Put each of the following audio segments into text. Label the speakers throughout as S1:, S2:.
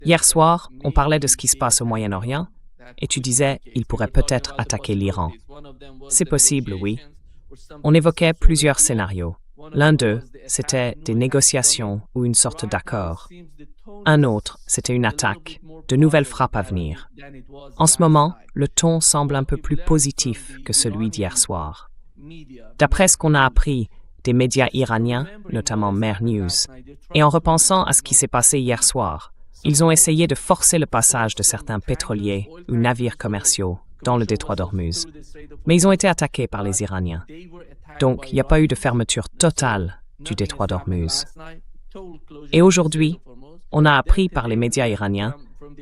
S1: Hier soir, on parlait de ce qui se passe au Moyen-Orient et tu disais il pourrait peut-être attaquer l'Iran. C'est possible, oui. On évoquait plusieurs scénarios. L'un d'eux, c'était des négociations ou une sorte d'accord. Un autre, c'était une attaque, de nouvelles frappes à venir. En ce moment, le ton semble un peu plus positif que celui d'hier soir. D'après ce qu'on a appris des médias iraniens, notamment Mer News, et en repensant à ce qui s'est passé hier soir, ils ont essayé de forcer le passage de certains pétroliers ou navires commerciaux dans le détroit d'Ormuz. Mais ils ont été attaqués par les Iraniens. Donc, il n'y a pas eu de fermeture totale du détroit d'Ormuz. Et aujourd'hui, on a appris par les médias iraniens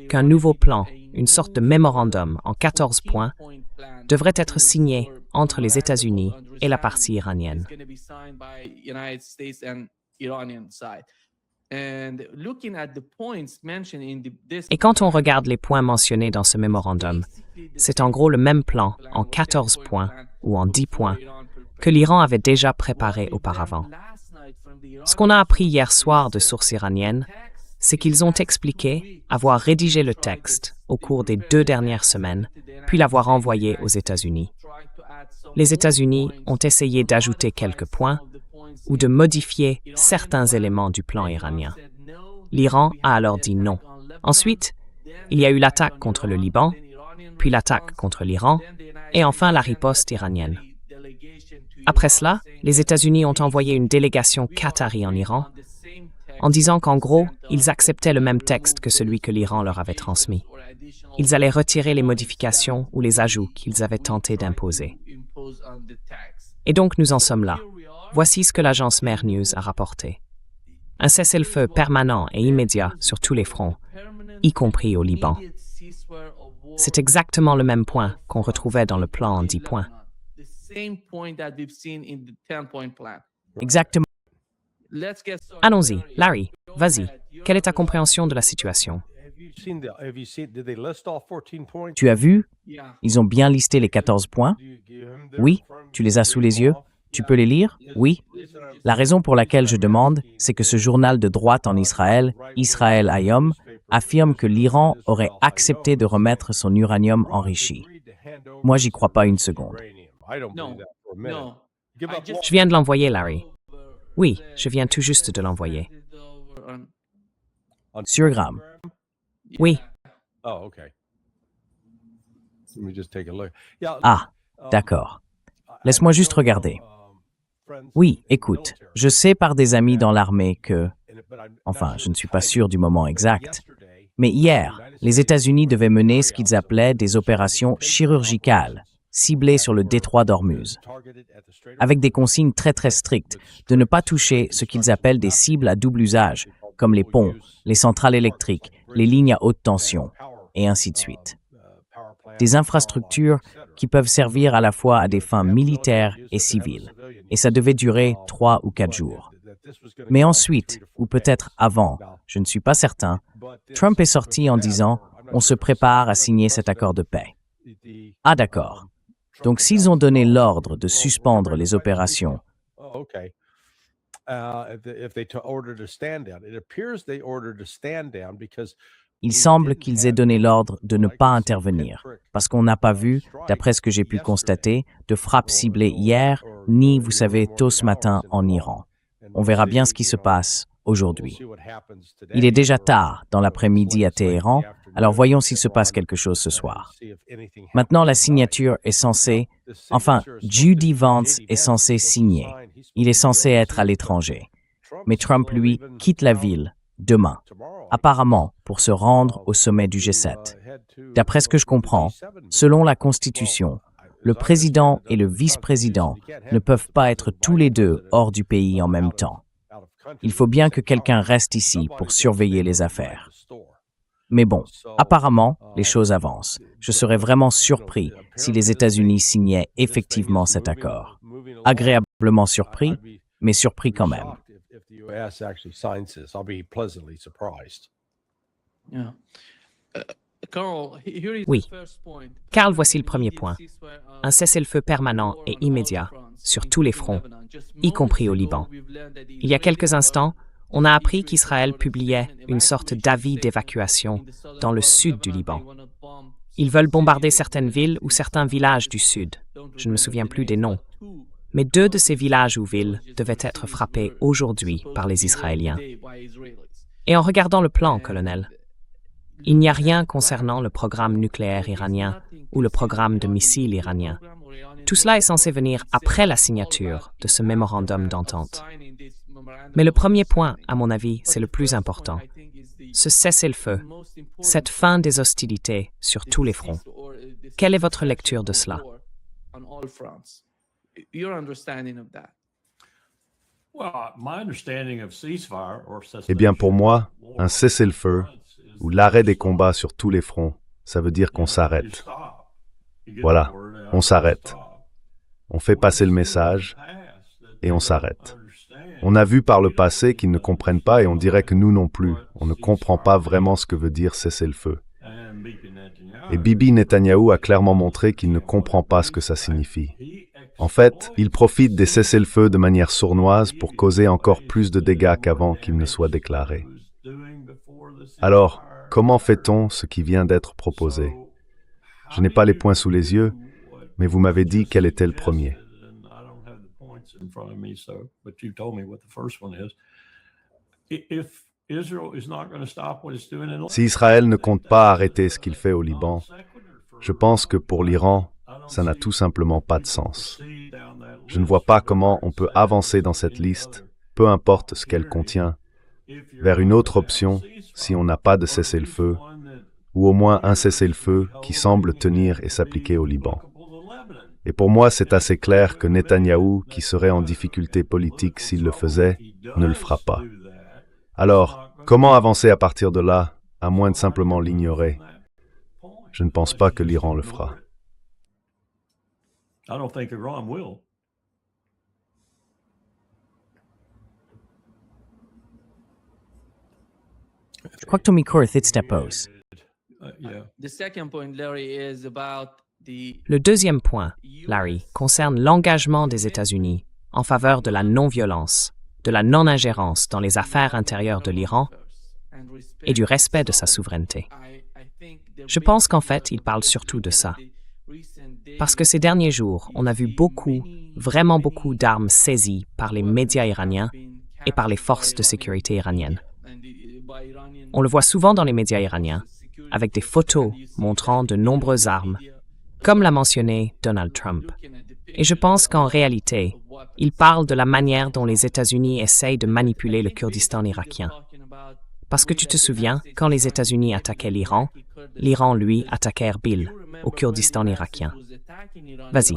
S1: qu'un nouveau plan, une sorte de mémorandum en 14 points, devrait être signé entre les États-Unis et la partie iranienne. Et quand on regarde les points mentionnés dans ce mémorandum, c'est en gros le même plan en 14 points ou en 10 points que l'Iran avait déjà préparé auparavant. Ce qu'on a appris hier soir de sources iraniennes, c'est qu'ils ont expliqué avoir rédigé le texte au cours des 2 dernières semaines, puis l'avoir envoyé aux États-Unis. Les États-Unis ont essayé d'ajouter quelques points ou de modifier certains éléments du plan iranien. L'Iran a alors dit non. Ensuite, il y a eu l'attaque contre le Liban, puis l'attaque contre l'Iran, et enfin la riposte iranienne. Après cela, les États-Unis ont envoyé une délégation qatari en Iran, en disant qu'en gros, ils acceptaient le même texte que celui que l'Iran leur avait transmis. Ils allaient retirer les modifications ou les ajouts qu'ils avaient tenté d'imposer. Et donc nous en sommes là. Voici ce que l'agence Mer News a rapporté. Un cessez-le-feu permanent et immédiat sur tous les fronts, y compris au Liban. C'est exactement le même point qu'on retrouvait dans le plan en 10 points.
S2: Exactement.
S1: Allons-y, Larry, vas-y. Quelle est ta compréhension de la situation?
S2: Tu as vu? Ils ont bien listé les 14 points? Oui, tu les as sous les yeux? Tu peux les lire? Oui. La raison pour laquelle je demande, c'est que ce journal de droite en Israël, Israel Hayom, affirme que l'Iran aurait accepté de remettre son uranium enrichi. Moi, j'y crois pas une seconde.
S1: Je viens de l'envoyer, Larry. Oui, je viens tout juste de l'envoyer.
S2: Sur Gram.
S1: Oui,
S2: Ah, d'accord. Laisse-moi juste regarder. Oui, écoute, je sais par des amis dans l'armée que... Enfin, je ne suis pas sûr du moment exact. Mais hier, les États-Unis devaient mener ce qu'ils appelaient des opérations chirurgicales, ciblées sur le détroit d'Ormuz, avec des consignes très très strictes de ne pas toucher ce qu'ils appellent des cibles à double usage, comme les ponts, les centrales électriques, les lignes à haute tension, et ainsi de suite. Des infrastructures qui peuvent servir à la fois à des fins militaires et civiles. Et ça devait durer 3 ou 4 jours. Mais ensuite, ou peut-être avant, je ne suis pas certain, Trump est sorti en disant « On se prépare à signer cet accord de paix ». Ah d'accord. Donc s'ils ont donné l'ordre de suspendre les opérations, il semble qu'ils aient donné l'ordre de ne pas intervenir, parce qu'on n'a pas vu, d'après ce que j'ai pu constater, de frappe ciblée hier, ni, vous savez, tôt ce matin en Iran. On verra bien ce qui se passe aujourd'hui. Il est déjà tard dans l'après-midi à Téhéran, alors voyons s'il se passe quelque chose ce soir. Maintenant, la signature est censée... Enfin, J.D. Vance est censé signer. Il est censé être à l'étranger. Mais Trump, lui, quitte la ville demain, apparemment pour se rendre au sommet du G7. D'après ce que je comprends, selon la Constitution, le président et le vice-président ne peuvent pas être tous les deux hors du pays en même temps. Il faut bien que quelqu'un reste ici pour surveiller les affaires. Mais bon, apparemment, les choses avancent. Je serais vraiment surpris si les États-Unis signaient effectivement cet accord. Agréablement surpris, mais surpris quand même.
S1: oui. Carl, voici le premier point. Un cessez-le-feu permanent et immédiat sur tous les fronts, y compris au Liban. Il y a quelques instants, On a appris qu'Israël publiait une sorte d'avis d'évacuation dans le sud du Liban. Ils veulent bombarder certaines villes ou certains villages du sud. Je ne me souviens plus des noms. Mais 2 de ces villages ou villes devaient être frappés aujourd'hui par les Israéliens. Et en regardant le plan, colonel, il n'y a rien concernant le programme nucléaire iranien ou le programme de missiles iranien. Tout cela est censé venir après la signature de ce mémorandum d'entente. Mais le premier point, à mon avis, c'est le plus important. Ce cessez-le-feu, cette fin des hostilités sur tous les fronts. Quelle est votre lecture de cela?
S3: Eh bien, pour moi, un cessez-le-feu ou l'arrêt des combats sur tous les fronts, ça veut dire qu'on s'arrête. Voilà, on s'arrête. On fait passer le message et on s'arrête. On a vu par le passé qu'ils ne comprennent pas et on dirait que nous non plus. On ne comprend pas vraiment ce que veut dire cessez-le-feu. Et Bibi Netanyahou a clairement montré qu'il ne comprend pas ce que ça signifie. En fait, il profite des cessez-le-feu de manière sournoise pour causer encore plus de dégâts qu'avant qu'il ne soit déclaré. Alors, comment fait-on ce qui vient d'être proposé? Je n'ai pas les points sous les yeux, mais vous m'avez dit quel était le premier. Si Israël ne compte pas arrêter ce qu'il fait au Liban, je pense que pour l'Iran, ça n'a tout simplement pas de sens. Je ne vois pas comment on peut avancer dans cette liste, peu importe ce qu'elle contient, vers une autre option si on n'a pas de cessez-le-feu, ou au moins un cessez-le-feu qui semble tenir et s'appliquer au Liban. Et pour moi, c'est assez clair que Netanyahou, qui serait en difficulté politique s'il le faisait, ne le fera pas. Alors, comment avancer à partir de là, à moins de simplement l'ignorer? Je ne pense pas que l'Iran le fera.
S2: Je crois que Tommy Korth te pose.
S1: Le deuxième point, Larry, concerne l'engagement des États-Unis en faveur de la non-violence, de la non-ingérence dans les affaires intérieures de l'Iran et du respect de sa souveraineté. Je pense qu'en fait, il parle surtout de ça. Parce que ces derniers jours, on a vu beaucoup, vraiment beaucoup d'armes saisies par les médias iraniens et par les forces de sécurité iraniennes. On le voit souvent dans les médias iraniens, avec des photos montrant de nombreuses armes, comme l'a mentionné Donald Trump. Et je pense qu'en réalité, il parle de la manière dont les États-Unis essayent de manipuler le Kurdistan irakien. Parce que tu te souviens, quand les États-Unis attaquaient l'Iran, lui, attaquait Erbil, au Kurdistan irakien. Vas-y.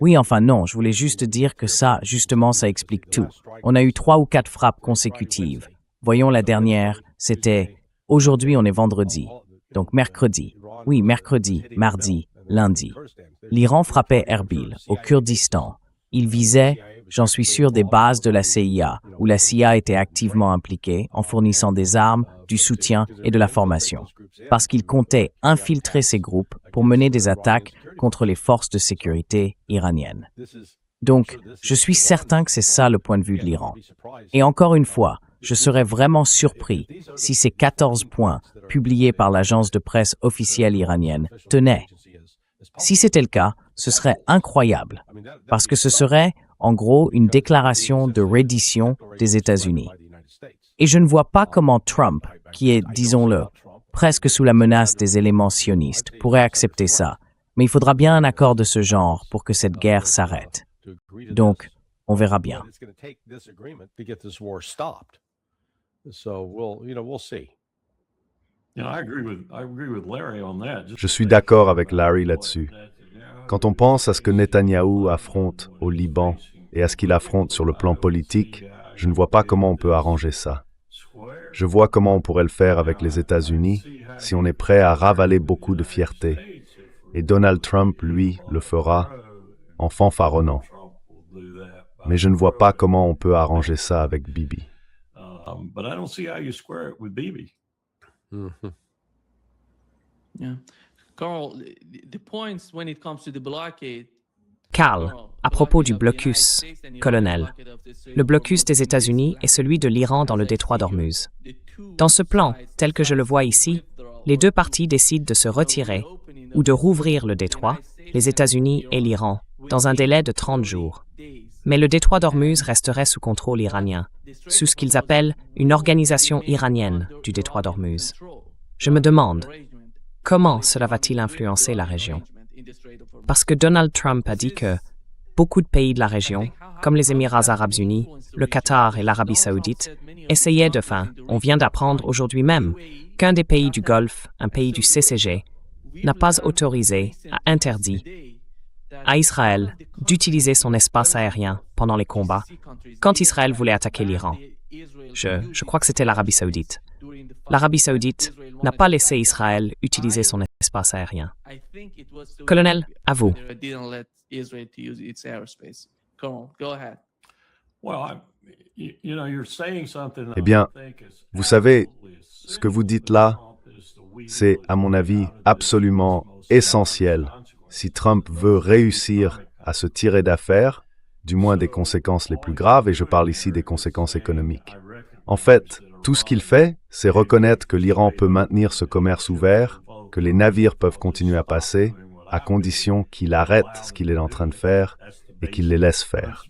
S2: Oui, enfin non, je voulais juste dire que ça, justement, ça explique tout. On a eu 3 ou 4 frappes consécutives. Voyons la dernière, c'était « Aujourd'hui, on est vendredi ». Donc mercredi. Oui, mercredi, mardi, lundi. L'Iran frappait Erbil, au Kurdistan. Il visait, j'en suis sûr, des bases de la CIA, où la CIA était activement impliquée en fournissant des armes, du soutien et de la formation. Parce qu'il comptait infiltrer ces groupes pour mener des attaques contre les forces de sécurité iraniennes. Donc, je suis certain que c'est ça le point de vue de l'Iran. Et encore une fois, je serais vraiment surpris si ces 14 points publiés par l'agence de presse officielle iranienne tenaient. Si c'était le cas, ce serait incroyable, parce que ce serait, en gros, une déclaration de reddition des États-Unis. Et je ne vois pas comment Trump, qui est, disons-le, presque sous la menace des éléments sionistes, pourrait accepter ça. Mais il faudra bien un accord de ce genre pour que cette guerre s'arrête. Donc, on verra bien.
S3: Je suis d'accord avec Larry là-dessus. Quand on pense à ce que Netanyahou affronte au Liban et à ce qu'il affronte sur le plan politique, je ne vois pas comment on peut arranger ça. Je vois comment on pourrait le faire avec les États-Unis si on est prêt à ravaler beaucoup de fierté. Et Donald Trump, lui, le fera en fanfaronnant. Mais je ne vois pas comment on peut arranger ça avec Bibi.
S4: Yeah. Carl, the points when it comes to the blockade
S1: Karl, à propos du blocus, colonel. Le blocus des États-Unis est celui de l'Iran dans le détroit d'Ormuz. Dans ce plan, tel que je le vois ici, les deux parties décident de se retirer ou de rouvrir le détroit, les États-Unis et l'Iran, dans un délai de 30 jours. Mais le détroit d'Ormuz resterait sous contrôle iranien, sous ce qu'ils appellent une organisation iranienne du détroit d'Ormuz. Je me demande, comment cela va-t-il influencer la région? Parce que Donald Trump a dit que beaucoup de pays de la région, comme les Émirats arabes unis, le Qatar et l'Arabie saoudite, essayaient on vient d'apprendre aujourd'hui même, qu'un des pays du Golfe, un pays du CCG, n'a pas autorisé, a interdit à Israël d'utiliser son espace aérien pendant les combats quand Israël voulait attaquer l'Iran. Je crois que c'était l'Arabie saoudite. L'Arabie saoudite n'a pas laissé Israël utiliser son espace aérien. Colonel, à vous.
S3: Eh bien, vous savez, ce que vous dites là, c'est, à mon avis, absolument essentiel si Trump veut réussir à se tirer d'affaire, du moins des conséquences les plus graves, et je parle ici des conséquences économiques. En fait, tout ce qu'il fait, c'est reconnaître que l'Iran peut maintenir ce commerce ouvert, que les navires peuvent continuer à passer, à condition qu'il arrête ce qu'il est en train de faire et qu'il les laisse faire.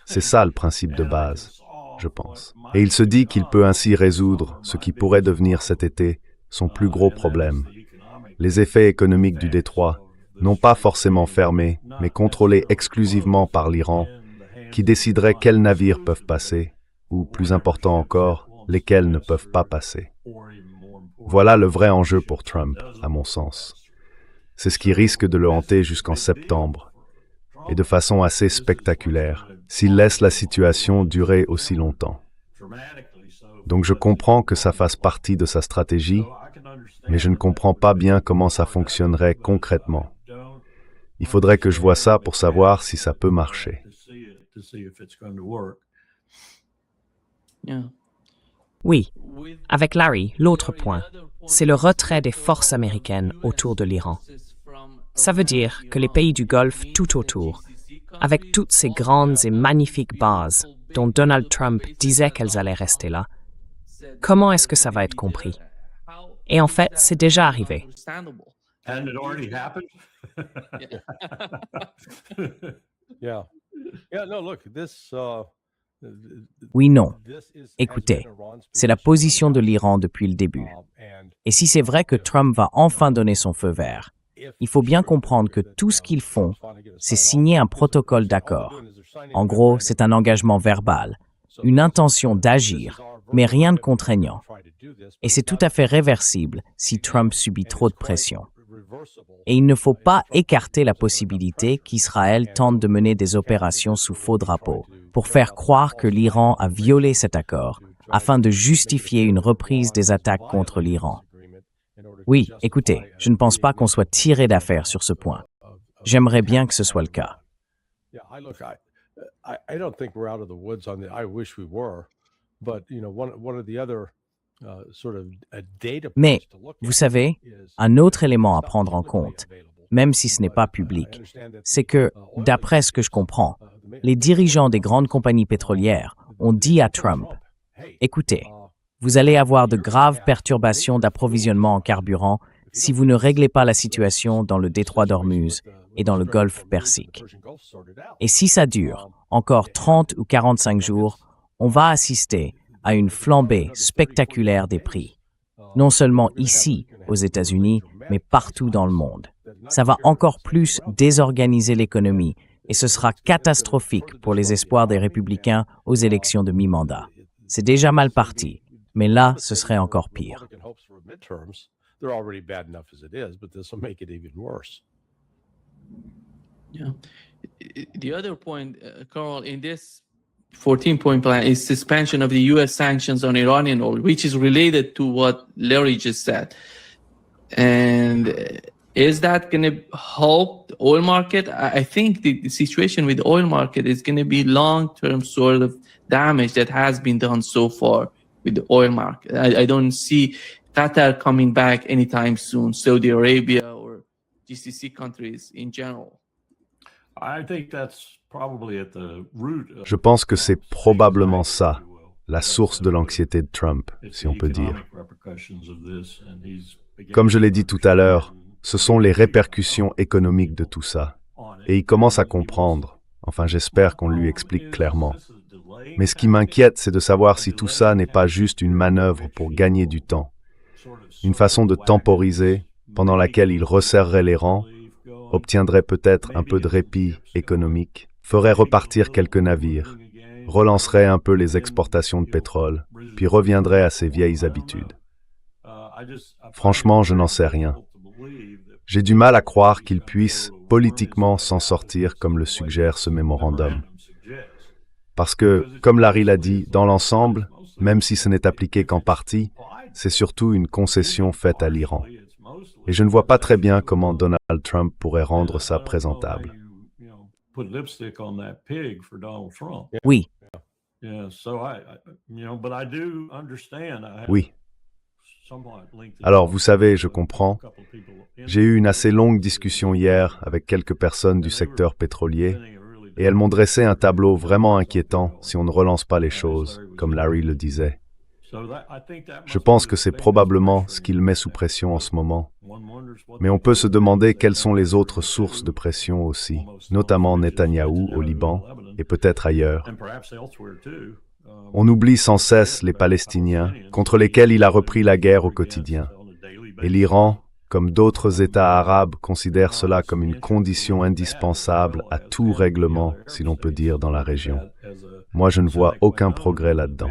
S3: C'est ça le principe de base, je pense. Et il se dit qu'il peut ainsi résoudre ce qui pourrait devenir cet été son plus gros problème. Les effets économiques du détroit, non pas forcément fermés, mais contrôlés exclusivement par l'Iran, qui déciderait quels navires peuvent passer, ou plus important encore, lesquels ne peuvent pas passer. Voilà le vrai enjeu pour Trump, à mon sens. C'est ce qui risque de le hanter jusqu'en septembre, et de façon assez spectaculaire, s'il laisse la situation durer aussi longtemps. Donc je comprends que ça fasse partie de sa stratégie, mais je ne comprends pas bien comment ça fonctionnerait concrètement. Il faudrait que je voie ça pour savoir si ça peut marcher.
S1: Oui, avec Larry, l'autre point, c'est le retrait des forces américaines autour de l'Iran. Ça veut dire que les pays du Golfe tout autour, avec toutes ces grandes et magnifiques bases dont Donald Trump disait qu'elles allaient rester là, comment est-ce que ça va être compris? Et en fait, c'est déjà arrivé.
S2: Oui, non. Écoutez, c'est la position de l'Iran depuis le début. Et si c'est vrai que Trump va enfin donner son feu vert, il faut bien comprendre que tout ce qu'ils font, c'est signer un protocole d'accord. En gros, c'est un engagement verbal, une intention d'agir, mais rien de contraignant. Et c'est tout à fait réversible si Trump subit trop de pression. Et il ne faut pas écarter la possibilité qu'Israël tente de mener des opérations sous faux drapeau pour faire croire que l'Iran a violé cet accord afin de justifier une reprise des attaques contre l'Iran. Oui, écoutez, je ne pense pas qu'on soit tiré d'affaire sur ce point. J'aimerais bien que ce soit le cas. Mais, vous savez, un autre élément à prendre en compte, même si ce n'est pas public, c'est que, d'après ce que je comprends, les dirigeants des grandes compagnies pétrolières ont dit à Trump, « Écoutez, vous allez avoir de graves perturbations d'approvisionnement en carburant si vous ne réglez pas la situation dans le détroit d'Ormuz et dans le golfe Persique. Et si ça dure encore 30 ou 45 jours, on va assister à une flambée spectaculaire des prix. Non seulement ici, aux États-Unis, mais partout dans le monde. Ça va encore plus désorganiser l'économie et ce sera catastrophique pour les espoirs des républicains aux élections de mi-mandat. C'est déjà mal parti, mais là, ce serait encore pire.
S4: Yeah. The other point, Carl, in this 14-point plan is suspension of the U.S. sanctions on Iranian oil, which is related to what Larry just said. And is that going to help the oil market? I think the situation with the oil market is going to be long-term sort of damage that has been done so far with the oil market. I don't see Qatar coming back anytime soon, Saudi Arabia or GCC countries in general.
S3: Je pense que c'est probablement ça, la source de l'anxiété de Trump, si on peut dire. Comme je l'ai dit tout à l'heure, ce sont les répercussions économiques de tout ça. Et il commence à comprendre. Enfin, j'espère qu'on lui explique clairement. Mais ce qui m'inquiète, c'est de savoir si tout ça n'est pas juste une manœuvre pour gagner du temps. Une façon de temporiser, pendant laquelle il resserrerait les rangs, obtiendrait peut-être un peu de répit économique, ferait repartir quelques navires, relancerait un peu les exportations de pétrole, puis reviendrait à ses vieilles habitudes. Franchement, je n'en sais rien. J'ai du mal à croire qu'il puisse politiquement s'en sortir comme le suggère ce mémorandum. Parce que, comme Larry l'a dit, dans l'ensemble, même si ce n'est appliqué qu'en partie, c'est surtout une concession faite à l'Iran. Et je ne vois pas très bien comment Donald Trump pourrait rendre ça présentable.
S2: Oui,
S3: Oui. Alors, vous savez, je comprends. J'ai eu une assez longue discussion hier avec quelques personnes du secteur pétrolier, et elles m'ont dressé un tableau vraiment inquiétant si on ne relance pas les choses, comme Larry le disait. Je pense que c'est probablement ce qu'il met sous pression en ce moment. Mais on peut se demander quelles sont les autres sources de pression aussi, notamment Netanyahou au Liban et peut-être ailleurs. On oublie sans cesse les Palestiniens, contre lesquels il a repris la guerre au quotidien. Et l'Iran, comme d'autres États arabes, considère cela comme une condition indispensable à tout règlement, si l'on peut dire, dans la région. Moi, je ne vois aucun progrès là-dedans.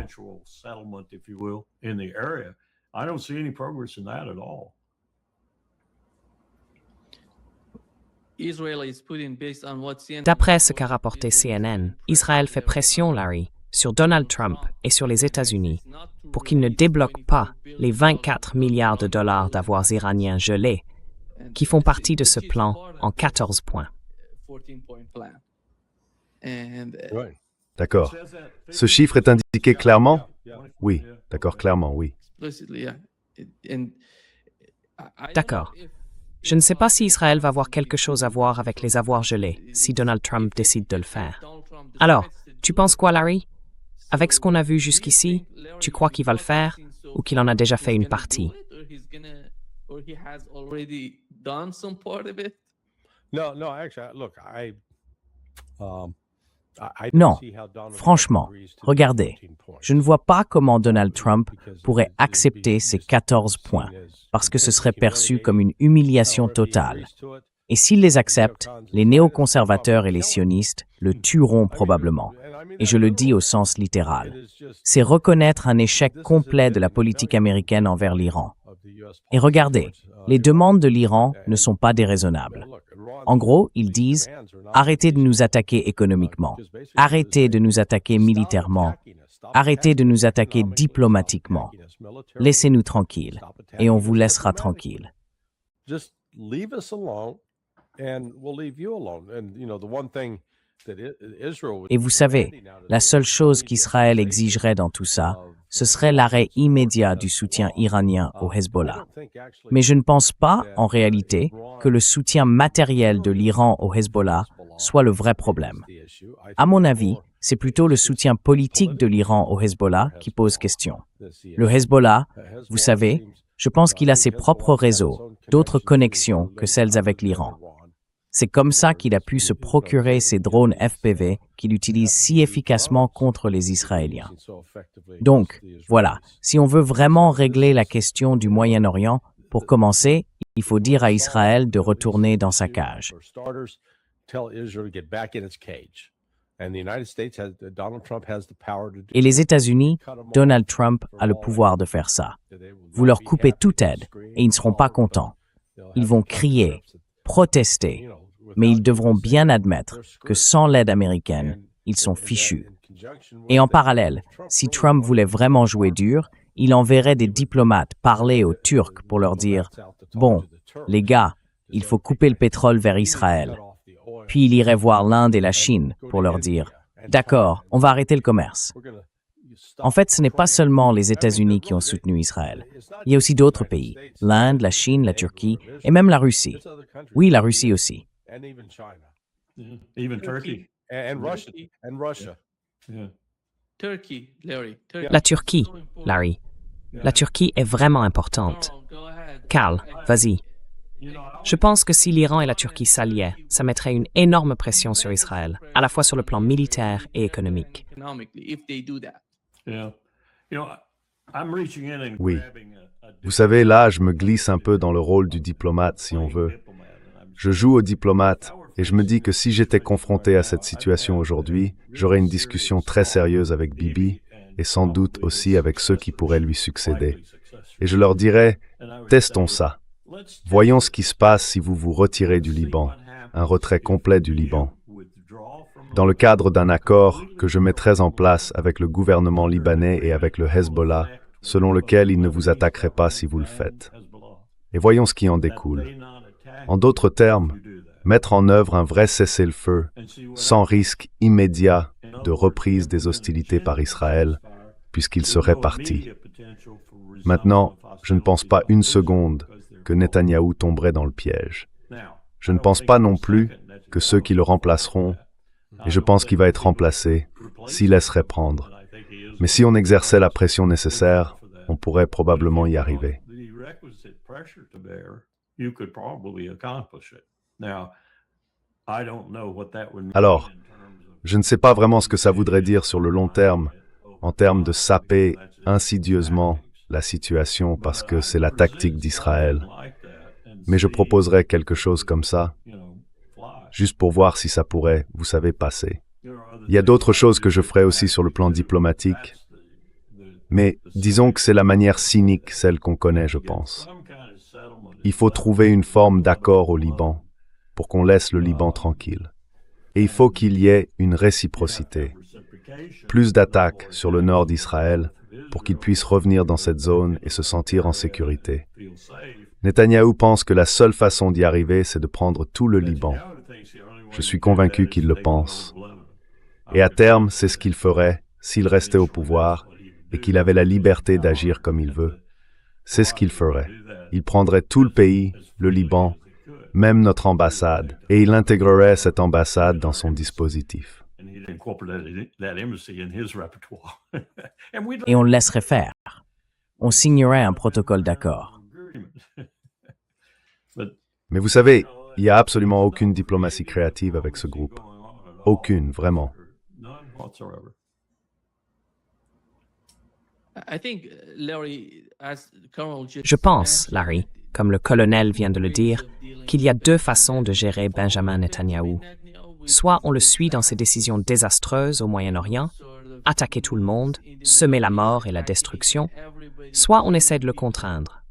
S1: D'après ce qu'a rapporté CNN, Israël fait pression, Larry, sur Donald Trump et sur les États-Unis pour qu'ils ne débloquent pas les 24 milliards de dollars d'avoirs iraniens gelés qui font partie de ce plan en 14 points.
S3: D'accord. Ce chiffre est indiqué clairement? Oui, d'accord, clairement, oui.
S1: D'accord. Je ne sais pas si Israël va avoir quelque chose à voir avec les avoirs gelés, si Donald Trump décide de le faire. Alors, tu penses quoi, Larry? Avec ce qu'on a vu jusqu'ici, tu crois qu'il va le faire ou qu'il en a déjà fait une partie?
S2: Non, franchement, regardez, je ne vois pas comment Donald Trump pourrait accepter ces 14 points, parce que ce serait perçu comme une humiliation totale. Et s'il les accepte, les néoconservateurs et les sionistes le tueront probablement. Et je le dis au sens littéral. C'est reconnaître un échec complet de la politique américaine envers l'Iran. Et regardez, les demandes de l'Iran ne sont pas déraisonnables. En gros, ils disent « Arrêtez de nous attaquer économiquement, arrêtez de nous attaquer militairement, arrêtez de nous attaquer diplomatiquement, laissez-nous tranquilles, et on vous laissera tranquille. » Et vous savez, la seule chose qu'Israël exigerait dans tout ça, ce serait l'arrêt immédiat du soutien iranien au Hezbollah. Mais je ne pense pas, en réalité, que le soutien matériel de l'Iran au Hezbollah soit le vrai problème. À mon avis, c'est plutôt le soutien politique de l'Iran au Hezbollah qui pose question. Le Hezbollah, vous savez, je pense qu'il a ses propres réseaux, d'autres connexions que celles avec l'Iran. C'est comme ça qu'il a pu se procurer ces drones FPV qu'il utilise si efficacement contre les Israéliens. Donc, voilà, si on veut vraiment régler la question du Moyen-Orient, pour commencer, il faut dire à Israël de retourner dans sa cage. Et les États-Unis, Donald Trump a le pouvoir de faire ça. Vous leur coupez toute aide et ils ne seront pas contents. Ils vont crier, protester, mais ils devront bien admettre que sans l'aide américaine, ils sont fichus. Et en parallèle, si Trump voulait vraiment jouer dur, il enverrait des diplomates parler aux Turcs pour leur dire « Bon, les gars, il faut couper le pétrole vers Israël. » Puis il irait voir l'Inde et la Chine pour leur dire « D'accord, on va arrêter le commerce. » En fait, ce n'est pas seulement les États-Unis qui ont soutenu Israël. Il y a aussi d'autres pays, l'Inde, la Chine, la Turquie et même la Russie. Oui, la Russie aussi.
S5: Even Turkey.
S6: and Russia.
S5: Yeah.
S4: Turkey, Larry. Turkey.
S1: La Turquie, Larry. La Turquie est vraiment importante.
S4: Go ahead.
S1: Carl, vas-y. Je pense que si l'Iran et la Turquie s'alliaient, ça mettrait une énorme pression sur Israël, à la fois sur le plan militaire et économique.
S4: Economically, if they do that.
S5: Yeah. I'm reaching in and
S3: Oui.
S5: grabbing a
S3: Vous savez, là, je me glisse un peu dans le rôle du diplomate, si on veut. Je joue au diplomate et je me dis que si j'étais confronté à cette situation aujourd'hui, j'aurais une discussion très sérieuse avec Bibi et sans doute aussi avec ceux qui pourraient lui succéder. Et je leur dirais, testons ça. Voyons ce qui se passe si vous vous retirez du Liban, un retrait complet du Liban. Dans le cadre d'un accord que je mettrais en place avec le gouvernement libanais et avec le Hezbollah, selon lequel il ne vous attaquerait pas si vous le faites. Et voyons ce qui en découle. En d'autres termes, mettre en œuvre un vrai cessez-le-feu, sans risque immédiat de reprise des hostilités par Israël, puisqu'il serait parti. Maintenant, je ne pense pas une seconde que Netanyahou tomberait dans le piège. Je ne pense pas non plus que ceux qui le remplaceront, et je pense qu'il va être remplacé, s'y laisseraient prendre. Mais si on exerçait la pression nécessaire, on pourrait probablement y arriver. Alors, je ne sais pas vraiment ce que ça voudrait dire sur le long terme, en termes de saper insidieusement la situation parce que c'est la tactique d'Israël. Mais je proposerais quelque chose comme ça, juste pour voir si ça pourrait, vous savez, passer. Il y a d'autres choses que je ferais aussi sur le plan diplomatique, mais disons que c'est la manière cynique, celle qu'on connaît, je pense. Il faut trouver une forme d'accord au Liban pour qu'on laisse le Liban tranquille. Et il faut qu'il y ait une réciprocité. Plus d'attaques sur le nord d'Israël pour qu'il puisse revenir dans cette zone et se sentir en sécurité. Netanyahou pense que la seule façon d'y arriver, c'est de prendre tout le Liban. Je suis convaincu qu'il le pense. Et à terme, c'est ce qu'il ferait s'il restait au pouvoir et qu'il avait la liberté d'agir comme il veut. C'est ce qu'il ferait. Il prendrait tout le pays, le Liban, même notre ambassade, et il intégrerait cette ambassade dans son dispositif.
S2: Et on le laisserait faire. On signerait un protocole d'accord.
S3: Mais vous savez, il n'y a absolument aucune diplomatie créative avec ce groupe. Aucune, vraiment.
S1: Je pense, Larry, comme le colonel vient de le dire, qu'il y a deux façons de gérer Benjamin Netanyahou. Soit on le suit dans ses décisions désastreuses au Moyen-Orient, attaquer tout le monde, semer la mort et la destruction, soit on essaie de le contraindre.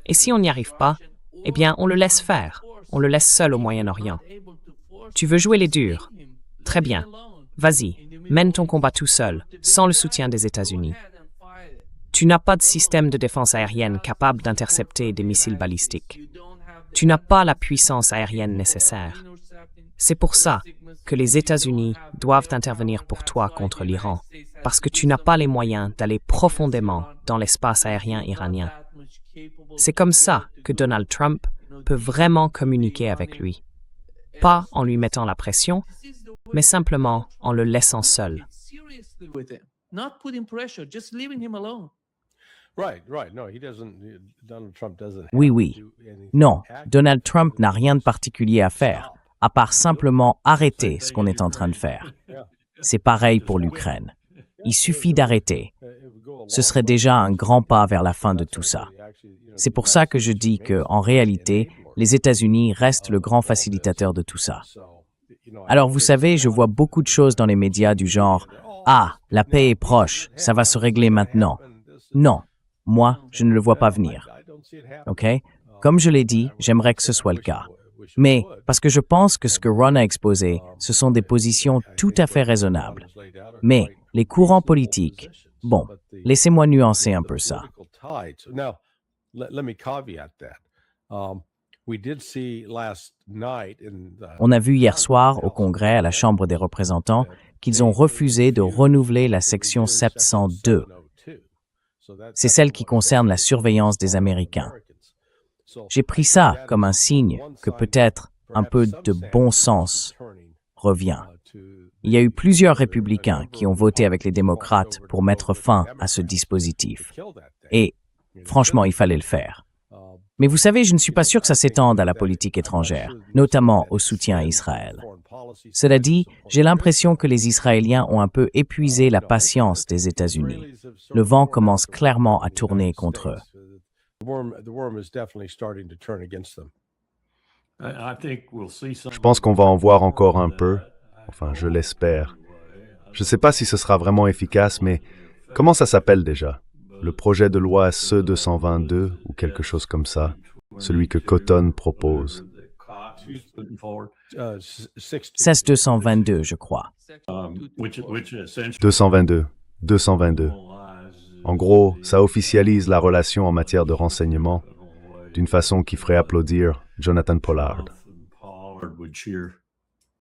S1: Et si on n'y arrive pas, eh bien, on le laisse faire, on le laisse seul au Moyen-Orient. Tu veux jouer les durs? Très bien. Vas-y, mène ton combat tout seul, sans le soutien des États-Unis. Tu n'as pas de système de défense aérienne capable d'intercepter des missiles balistiques. Tu n'as pas la puissance aérienne nécessaire. C'est pour ça que les États-Unis doivent intervenir pour toi contre l'Iran, parce que tu n'as pas les moyens d'aller profondément dans l'espace aérien iranien. C'est comme ça que Donald Trump peut vraiment communiquer avec lui. Pas en lui mettant la pression, mais simplement en le laissant seul.
S2: Oui, oui. Non, Donald Trump n'a rien de particulier à faire, à part simplement arrêter ce qu'on est en train de faire. C'est pareil pour l'Ukraine. Il suffit d'arrêter. Ce serait déjà un grand pas vers la fin de tout ça. C'est pour ça que je dis que, en réalité, les États-Unis restent le grand facilitateur de tout ça. Alors, vous savez, je vois beaucoup de choses dans les médias du genre « Ah, la paix est proche, ça va se régler maintenant. » Non, moi, je ne le vois pas venir. OK? Comme je l'ai dit, j'aimerais que ce soit le cas. Mais, parce que je pense que ce que Ron a exposé, ce sont des positions tout à fait raisonnables. Mais, les courants politiques, bon, laissez-moi nuancer un peu ça. On a vu hier soir au Congrès à la Chambre des représentants qu'ils ont refusé de renouveler la section 702. C'est celle qui concerne la surveillance des Américains. J'ai pris ça comme un signe que peut-être un peu de bon sens revient. Il y a eu plusieurs républicains qui ont voté avec les démocrates pour mettre fin à ce dispositif. Et, franchement, il fallait le faire. Mais vous savez, je ne suis pas sûr que ça s'étende à la politique étrangère, notamment au soutien à Israël. Cela dit, j'ai l'impression que les Israéliens ont un peu épuisé la patience des États-Unis. Le vent commence clairement à tourner contre eux.
S3: Je pense qu'on va en voir encore un peu. Enfin, je l'espère. Je ne sais pas si ce sera vraiment efficace, mais comment ça s'appelle déjà? Le projet de loi CE-222 ou quelque chose comme ça, celui que Cotton propose.
S2: CES 222, je crois.
S3: 222. En gros, ça officialise la relation en matière de renseignement d'une façon qui ferait applaudir Jonathan Pollard.